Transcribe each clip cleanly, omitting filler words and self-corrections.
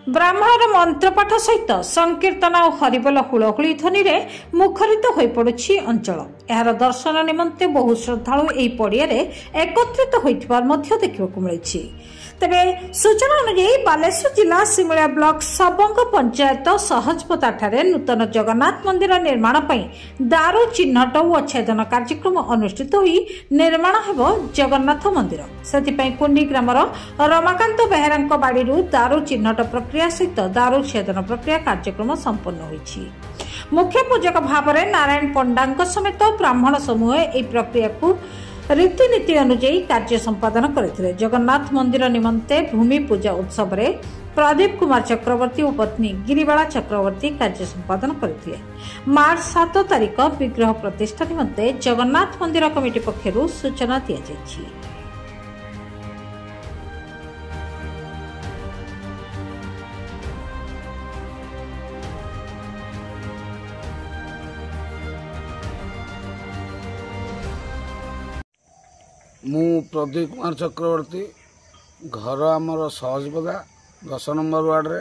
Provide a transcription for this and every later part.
ब्राह्मणर मंत्रपाठ सहित संकीर्तन और हरिबोल हुलहुली ध्वनि मुखरित हो पड़ुछि अंचल। यार दर्शन निमंते बहु श्रद्धालु एही पड़ियारे एकत्रित होइथिबार मध्य देखिबाकु मिलिछि। तेबे सूचना अनुसार बालेश्वर जिला सिमुलिया ब्लॉक सबंग पंचायत सहजपता ठारे नूतन जगन्नाथ मंदिर निर्माण पई दारू चिन्हट और छेदन कार्यक्रम अनुष्ठित होई निर्माण हेबो जगन्नाथ मंदिर। सेतिपई कुंडी ग्रामर रमाकांत बेहेरांक बाड़ीरू दारू चिन्हट प्रक्रिया सहित दारू छेदन प्रक्रिया कार्यक्रम संपन्न होईछि। मुख्य पूजक भाव में नारायण पंडा समेत ब्राह्मण समूह एही प्रक्रिया को रीतिनीति अनुଯାୟୀ कार्य संपादन करथिले। जगन्नाथ मंदिर निमंते भूमि पूजा उत्सव रे प्रदीप कुमार चक्रवर्ती और पत्नी गिरिबाला चक्रवर्ती कार्य संपादन करथिले। मार्च 7 तारिख विग्रह प्रतिष्ठा निमंते जगन्नाथ मंदिर कमिटी पक्षरु सूचना दिया जायछि। मु प्रदीप कुमार चक्रवर्ती घर आमर सहजपदा 10 नंबर वार्ड रे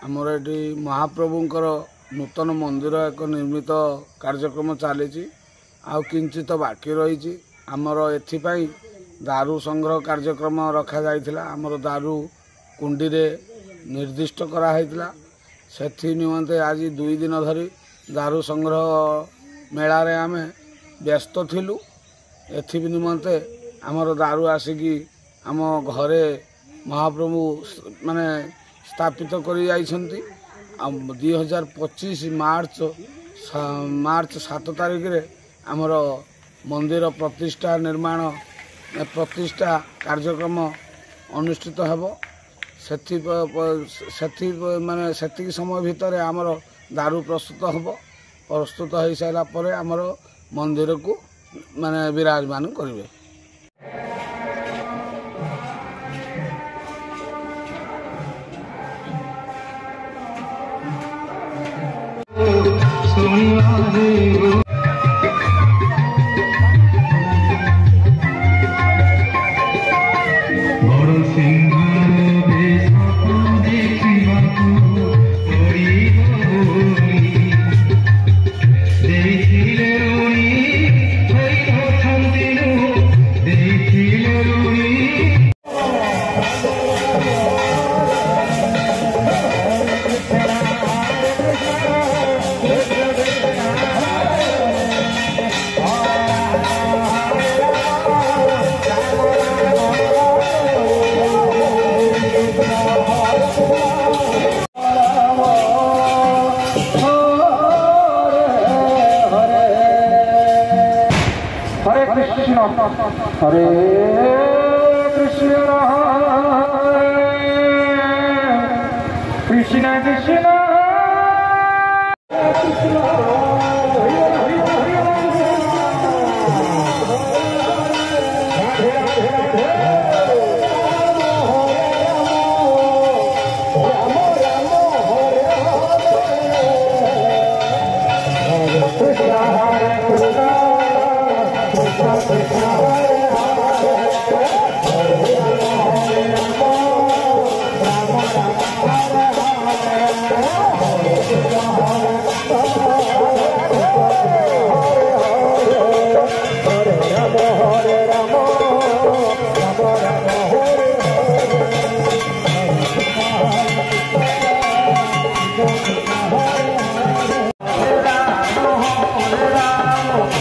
आमर ये महाप्रभुंकर नूतन मंदिर एक निर्मित कार्यक्रम चली किंचित बाकी रही आमर एथिपाई दारू संग्रह कार्यक्रम रखा जाइथिला। आमर दारू कुंडी रे निर्दिष्ट कराइथिला। सेथि निमंते आज 2 दिन धरी दारू संग्रह मेला रे आमे व्यस्त थिलु। एथि निमंते आमर दारू आसिकी आम घरे महाप्रभु माने स्थापित करी जाइछंती। 2025 मार्च 7 तारिख रे आमर मंदिर प्रतिष्ठा निर्माण प्रतिष्ठा कार्यक्रम अनुष्ठित हेबो। सेथि माने सेतिक समय भितर आमर दारू प्रस्तुत हेबो। प्रस्तुत हो सारा परे आमर मंदिर को माने विराजमान करिवे। हरे कृष्ण कृष्ण कृष्ण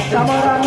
Come on.